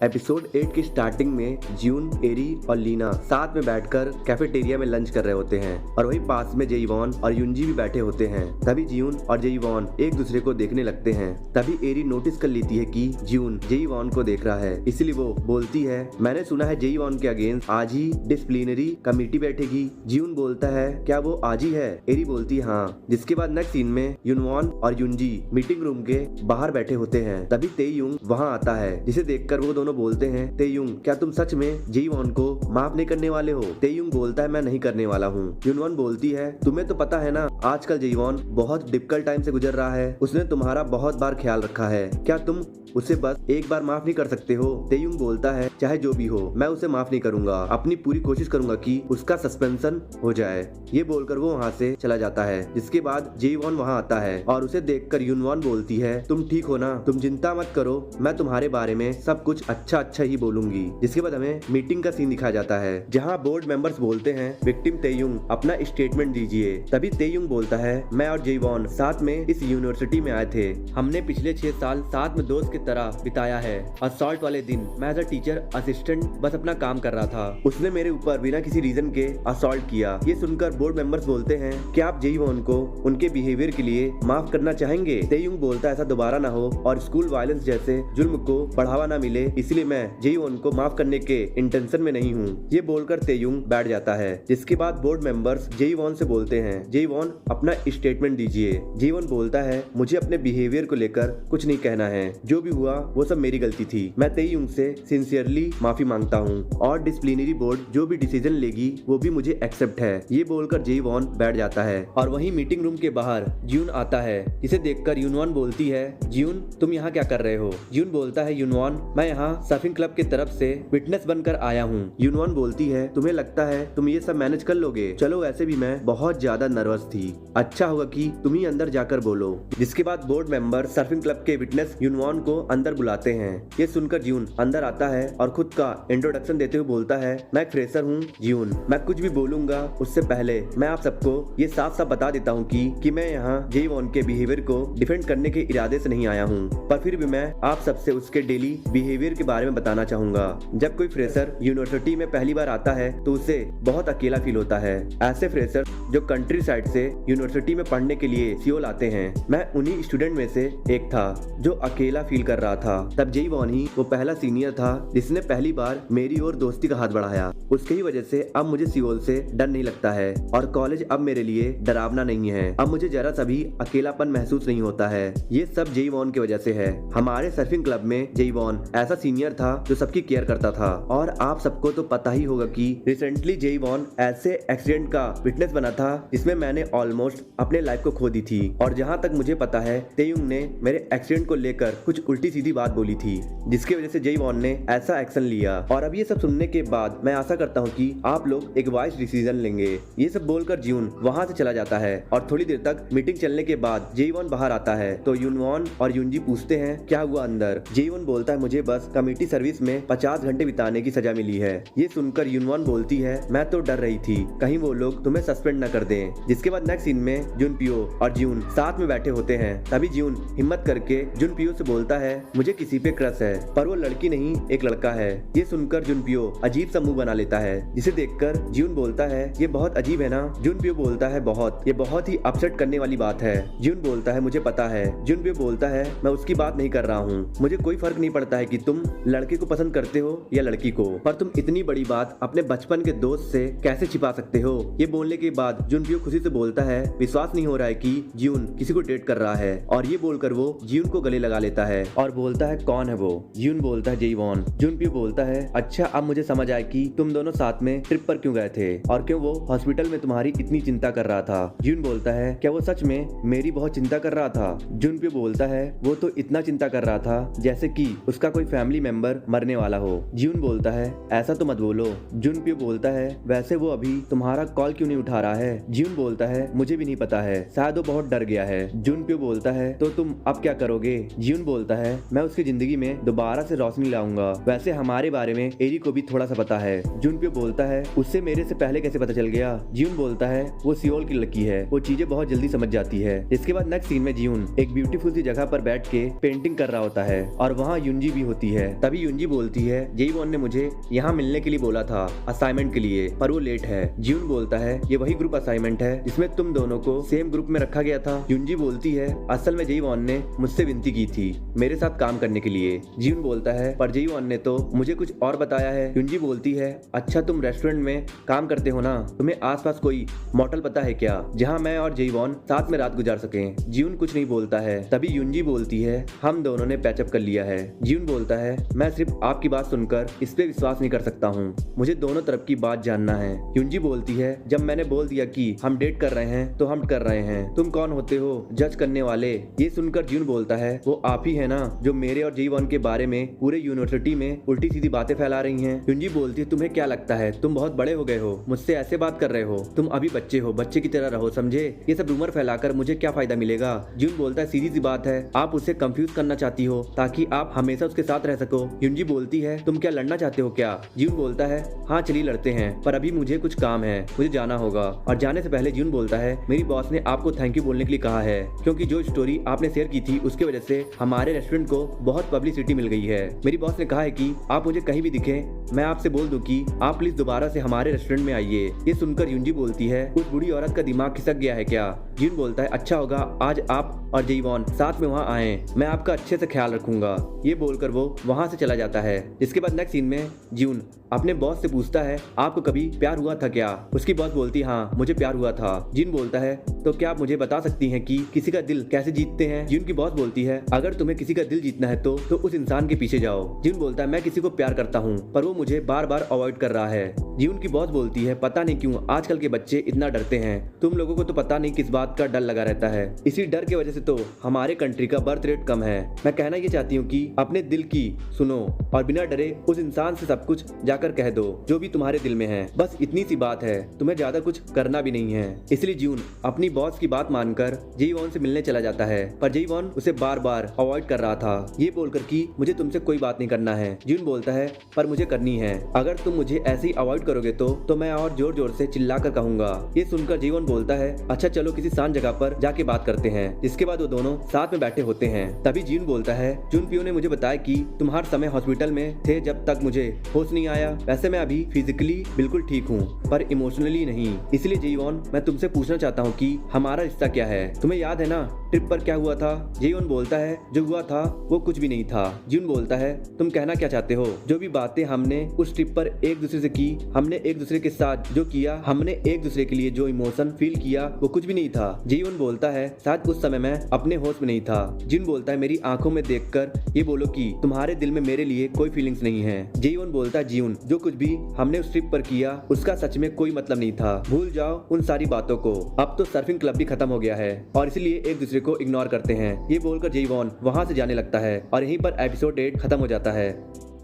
Episode 8 की starting में June, एरी और लीना साथ में बैठकर कैफेटेरिया में लंच कर रहे होते हैं और वहीं पास में जेईवॉन और युंजी भी बैठे होते हैं। तभी ज्यून और जेईवॉन एक दूसरे को देखने लगते हैं। तभी एरी नोटिस कर लेती है कि ज्यून जेईवॉन को देख रहा है, इसलिए वो बोलती है, मैंने सुना है जेईवॉन के अगेंस्ट आज ही डिसिप्लिनरी कमेटी बैठेगी। ज्यून बोलता है, क्या वो आज ही है? एरी बोलती है हाँ। जिसके बाद नेक्स्ट सीन में युनवॉन और युंजी मीटिंग रूम के बाहर बैठे होते हैं। तभी तेयुंग वहाँ आता है, जिसे देखकर वो दोनों बोलते हैं, तेयुंग क्या तुम सच में जेईवॉन को माफ नहीं करने वाले हो? तेयुंग बोलता है, मैं नहीं करने वाला हूँ। युनवॉन बोलती है, तुम्हें तो पता है ना आजकल जेईवॉन बहुत डिफिकल्ट टाइम से गुजर रहा है, उसने तुम्हारा बहुत बार ख्याल रखा है, क्या तुम उसे बस एक बार माफ नहीं कर सकते हो? तेयुंग बोलता है, चाहे जो भी हो मैं उसे माफ नहीं करूंगा, अपनी पूरी कोशिश करूंगा कि उसका सस्पेंशन हो जाए। ये बोलकर वो वहाँ से चला जाता है। जिसके बाद जेईवॉन वहाँ आता है और उसे देखकर युनवॉन बोलती है, तुम ठीक हो ना? तुम चिंता मत करो, मैं तुम्हारे बारे में सब कुछ अच्छा ही बोलूंगी। जिसके बाद हमें मीटिंग का सीन दिखाया जाता है, जहाँ बोर्ड मेंबर्स बोलते हैं, विक्टिम तेयुंग अपना स्टेटमेंट दीजिए। तभी तेयुंग बोलता है, मैं और जेईवॉन साथ में इस यूनिवर्सिटी में आए थे, हमने पिछले 6 साल साथ में दोस्त की तरह बिताया है। असॉल्ट वाले दिन मैं एज अ टीचर असिस्टेंट बस अपना काम कर रहा था, उसने मेरे ऊपर बिना किसी रीजन के असॉल्ट किया। ये सुनकर बोर्ड मेंबर्स बोलते हैं, क्या आप जेईवॉन को उनके बिहेवियर के लिए माफ करना चाहेंगे? तेयुंग बोलता है, ऐसा दोबारा ना हो और स्कूल वायलेंस जैसे जुल्म को बढ़ावा ना मिले, इसलिए मैं जेईवॉन को माफ करने के इंटेंशन में नहीं हूँ। ये बोलकर तेयुंग बैठ जाता है। जिसके बाद बोर्ड मेंबर्स जेईवॉन से बोलते हैं, जेईवॉन अपना स्टेटमेंट दीजिए। जेईवॉन बोलता है, मुझे अपने बिहेवियर को लेकर कुछ नहीं कहना है, जो भी हुआ वो सब मेरी गलती थी। मैं तेयुंग से सिंसियरली माफी मांगता हूँ और डिसिप्लिनरी बोर्ड जो भी डिसीजन लेगी वो भी मुझे एक्सेप्ट है। ये बोलकर जेईवॉन बैठ जाता है और वहीं मीटिंग रूम के बाहर ज्यून आता है, जिसे देखकर युनवॉन बोलती है, ज्यून तुम यहाँ क्या कर रहे हो? ज्यून बोलता है, युनवॉन मैं यहाँ सर्फिंग क्लब की तरफ से विटनेस बनकर आया हूँ। युनवॉन बोलती है, तुम्हें लगता है तुम ये सब मैनेज कर लोगे? चलो वैसे भी मैं बहुत ज्यादा नर्वस थी, अच्छा होगा कि तुम ही अंदर जाकर बोलो। जिसके बाद बोर्ड मेंबर सर्फिंग क्लब के विटनेस युनवॉन को अंदर बुलाते हैं। ये सुनकर ज्यून अंदर आता है और खुद का इंट्रोडक्शन देते हुए बोलता है, मैं एक फ्रेशर हूँ ज्यून, मैं कुछ भी बोलूंगा उससे पहले मैं आप सबको ये साफ साफ बता देता हूँ कि मैं यहाँ जेईवॉन के बिहेवियर को डिफेंड करने के इरादे से नहीं आया हूँ, पर फिर भी मैं आप सबसे उसके डेली बिहेवियर के बारे में बताना चाहूंगा। जब कोई फ्रेशर यूनिवर्सिटी में पहली बार आता है तो उसे बहुत अकेला फील होता है। ऐसे फ्रेशर जो कंट्री साइड से यूनिवर्सिटी में पढ़ने के लिए सियोल आते हैं, मैं उन्हीं स्टूडेंट में से एक था जो अकेला फील कर रहा था। तब जेईवॉन ही वो पहला सीनियर था जिसने पहली बार मेरी और दोस्ती का हाथ बढ़ाया। उसके ही वजह से अब मुझे सियोल से डर नहीं लगता है और कॉलेज अब मेरे लिए डरावना नहीं है। अब मुझे जरा सा भी अकेलापन महसूस नहीं होता है। ये सब जेईवॉन की वजह से है। हमारे सर्फिंग क्लब में जेईवॉन ऐसा सीनियर था जो सबकी केयर करता था और आप सबको तो पता ही होगा कि रिसेंटली जेईवॉन ऐसे एक्सीडेंट का विटनेस बना था जिसमें मैंने ऑलमोस्ट अपने लाइफ को खो दी थी। और जहाँ तक मुझे पता है तेयुंग ने मेरे एक्सीडेंट को लेकर कुछ उल्टी सीधी बात बोली थी, जिसकी वजह से जेईवॉन ने ऐसा एक्शन लिया। और अब ये सब सुनने के बाद मैं आशा करता हूँ कि आप लोग एक वाइज डिसीजन लेंगे। ये सब बोलकर ज्यून वहाँ से चला जाता है और थोड़ी देर तक मीटिंग चलने के बाद जेईवॉन बाहर आता है तो युनवॉन और युंजी पूछते हैं, क्या हुआ अंदर? जेईवॉन बोलता है, मुझे बस कम्युनिटी सर्विस में 50 घंटे बिताने की सजा मिली है। ये सुनकर युनवॉन बोलती है, मैं तो डर रही थी कहीं वो लोग तुम्हें सस्पेंड न कर दें। जिसके बाद नेक्स्ट सीन में जुनपियो और ज्यून साथ में बैठे होते हैं। तभी ज्यून हिम्मत करके जुनपियो से बोलता है, मुझे किसी पे क्रश है, पर वो लड़की नहीं एक लड़का है। ये सुनकर जुनपियो अजीब सा मुंह बना लेता है, जिसे देखकर ज्यून बोलता है, ये बहुत अजीब है ना? जुनपियो बोलता है, बहुत, ये बहुत ही अपसेट करने वाली बात है। ज्यून बोलता है, मुझे पता है। जुनपियो बोलता है, मैं उसकी बात नहीं कर रहा हूँ, मुझे कोई फर्क नहीं पड़ता है कि तुम लड़के को पसंद करते हो या लड़की को, पर तुम इतनी बड़ी बात अपने बचपन के दोस्त से कैसे छिपा सकते हो? ये बोलने के बाद जुनपियो खुशी से बोलता है, विश्वास नहीं हो रहा है कि ज्यून किसी को डेट कर रहा है। और ये बोलकर वो ज्यून को गले लगा लेता है और बोलता है, कौन है वो? ज्यून बोलता है, जेईवॉन। जुनपियो बोलता है, अच्छा अब मुझे समझ आया कि तुम दोनों साथ में ट्रिप पर क्यों गए थे और क्यों वो हॉस्पिटल में तुम्हारी इतनी चिंता कर रहा था। ज्यून बोलता है, क्या वो सच में मेरी बहुत चिंता कर रहा था? जुनपियो बोलता है, वो तो इतना चिंता कर रहा था जैसे कि उसका कोई फैमिली मेंबर मरने वाला हो। ज्यून बोलता है, ऐसा तो मत बोलो। जुनपियो बोलता है, वैसे वो अभी तुम्हारा कॉल क्यों नहीं उठा रहा है? ज्यून बोलता है, मुझे भी नहीं पता है, शायद वो बहुत डर गया है। जुनपियो बोलता है, तो तुम अब क्या करोगे? ज्यून बोलता है, मैं उसकी जिंदगी में दोबारा से रोशनी लाऊंगा। वैसे हमारे बारे में एरी को भी थोड़ा सा पता है। जुनपियो बोलता है, उससे मेरे से पहले कैसे पता चल गया? ज्यून बोलता है, वो सियोल की लड़की है, वो चीजें बहुत जल्दी समझ जाती है। इसके बाद नेक्स्ट सीन में ज्यून एक ब्यूटीफुल सी जगह पर बैठ के पेंटिंग कर रहा होता है और वहाँ युंजी भी होती है। तभी युंजी बोलती है जेईवॉन ने मुझे यहाँ मिलने के लिए बोला था असाइनमेंट के लिए, पर वो लेट है। जियून बोलता है ये वही ग्रुप असाइनमेंट है जिसमें तुम दोनों को सेम ग्रुप में रखा गया था। युंजी बोलती है असल में जेईवॉन ने मुझसे विनती की थी मेरे साथ काम करने के लिए। जियून बोलता है पर जेईवॉन ने तो मुझे कुछ और बताया है। युंजी बोलती है अच्छा तुम रेस्टोरेंट में काम करते हो ना, तुम्हें आसपास कोई मोटल पता है क्या जहाँ मैं और जेईवॉन साथ में रात गुजार सकें। जियून कुछ नहीं बोलता है। तभी युंजी बोलती है हम दोनों ने पैचअप कर लिया है। जियून बोलता है मैं सिर्फ आपकी बात सुनकर इस पे विश्वास नहीं कर सकता हूँ, मुझे दोनों तरफ की बात जानना है। युंजी बोलती है जब मैंने बोल दिया कि हम डेट कर रहे हैं तो हम कर रहे हैं, तुम कौन होते हो जज करने वाले। ये सुनकर जियून बोलता है वो आप ही है ना जो मेरे और जेईवॉन के बारे में पूरे यूनिवर्सिटी में उल्टी सीधी बातें फैला रही हैं। युंजी बोलती है तुम्हें क्या लगता है तुम बहुत बड़े हो गए हो, मुझसे ऐसे बात कर रहे हो, तुम अभी बच्चे हो, बच्चे की तरह रहो समझे। ये सब रूमर फैलाकर मुझे क्या फायदा मिलेगा। जियून बोलता है सीधी सी बात है आप उसे कंफ्यूज करना चाहती हो ताकि आप हमेशा उसके साथ रह सको। युंजी बोलती है तुम क्या लड़ना चाहते हो क्या। जियून बोलता है हाँ चलिए लड़ते हैं पर अभी मुझे कुछ काम है, मुझे जाना होगा। और जाने से पहले जियून बोलता है मेरी बॉस ने आपको थैंक यू बोलने के लिए कहा है क्योंकि जो स्टोरी आपने शेयर की थी उसके वजह से हमारे रेस्टोरेंट को बहुत पब्लिसिटी मिल गई है। मेरी बॉस ने कहा है कि आप मुझे कहीं भी दिखे मैं आपसे बोल दूं कि आप प्लीज दोबारा से हमारे रेस्टोरेंट में आइए। ये सुनकर युंजी बोलती है उस बूढ़ी औरत का दिमाग खिसक गया है क्या। जियून बोलता है अच्छा होगा आज आप और जेईवॉन साथ में वहाँ आए, मैं आपका अच्छे से ख्याल रखूंगा। ये बोलकर वो वहाँ से चला जाता है। इसके बाद नेक्स्ट सीन में जियून अपने बॉस से पूछता है आपको कभी प्यार हुआ था क्या। उसकी बॉस बोलती हाँ मुझे प्यार हुआ था। जियून बोलता है तो क्या आप मुझे बता सकती हैं कि किसी का दिल कैसे जीतते हैं। जियून की बॉस बोलती है अगर तुम्हें किसी का दिल जीतना है तो उस इंसान के पीछे जाओ। जियून बोलता है मैं किसी को प्यार करता हूँ पर वो मुझे बार बार अवॉइड कर रहा है। जियून की बॉस बोलती है पता नहीं क्यों आजकल के बच्चे इतना डरते हैं, तुम लोगों को तो पता नहीं किस बात का डर लगा रहता है, इसी डर की वजह से तो हमारे कंट्री का बर्थ रेट कम है। मैं कहना ये चाहती हूँ कि अपने दिल की सुनो और बिना डरे उस इंसान से सब कुछ जाकर कह दो जो भी तुम्हारे दिल में है, बस इतनी सी बात है, तुम्हें ज्यादा कुछ करना भी नहीं है। इसलिए जियून अपनी बॉस की बात मानकर जेईवॉन से मिलने चला जाता है पर जेईवॉन उसे बार बार अवॉइड कर रहा था ये बोलकर कि मुझे तुमसे कोई बात नहीं करना है। जियून बोलता है पर मुझे करनी है, अगर तुम मुझे ऐसे ही अवॉइड करोगे तो मैं और जोर जोर से चिल्लाकर कहूंगा। ये सुनकर जेईवॉन बोलता है अच्छा चलो किसी शांत जगह पर जाके बात करते हैं। इसके बाद वो दोनों साथ में बैठे होते हैं। तभी जियून बोलता है जुनपियो ने मुझे बताया कि तुम हर समय हॉस्पिटल में थे जब तक मुझे होश नहीं आया। वैसे मैं अभी फिजिकली बिल्कुल ठीक हूँ पर इमोशनली नहीं, इसलिए जेईवॉन मैं तुमसे पूछना चाहता हूँ कि हमारा रिश्ता क्या है। तुम्हें याद है ना ट्रिप पर क्या हुआ था। जेईवॉन बोलता है जो हुआ था वो कुछ भी नहीं था। जियून बोलता है तुम कहना क्या चाहते हो, जो भी बातें हमने उस ट्रिप पर एक दूसरे से की, हमने एक दूसरे के साथ जो किया, हमने एक दूसरे के लिए जो इमोशन फील किया वो कुछ भी नहीं था। जेईवॉन बोलता है शायद उस समय मैं अपने होश में नहीं था। जियून बोलता है मेरी आंखों में देखकर ये बोलो कि तुम्हारे दिल में मेरे लिए कोई फीलिंग्स नहीं है। जेईवॉन बोलता है जियून जो कुछ भी हमने उस ट्रिप पर किया उसका सच में कोई मतलब नहीं था, भूल जाओ उन सारी बातों को, अब तो सर्फिंग क्लब भी खत्म हो गया है और इसलिए एक दूसरे को इग्नोर करते हैं। ये बोलकर जेईवॉन वहां से जाने लगता है और यहीं पर एपिसोड 8 खत्म हो जाता है।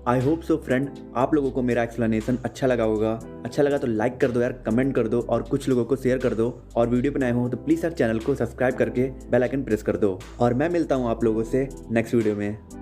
आई होप सो फ्रेंड आप लोगों को मेरा एक्सप्लेनेशन अच्छा लगा होगा। अच्छा लगा तो लाइक कर दो यार, कमेंट कर दो और कुछ लोगों को शेयर कर दो। और वीडियो पे नए हो तो प्लीज़ यार चैनल को सब्सक्राइब करके बेल आइकन प्रेस कर दो। और मैं मिलता हूँ आप लोगों से नेक्स्ट वीडियो में।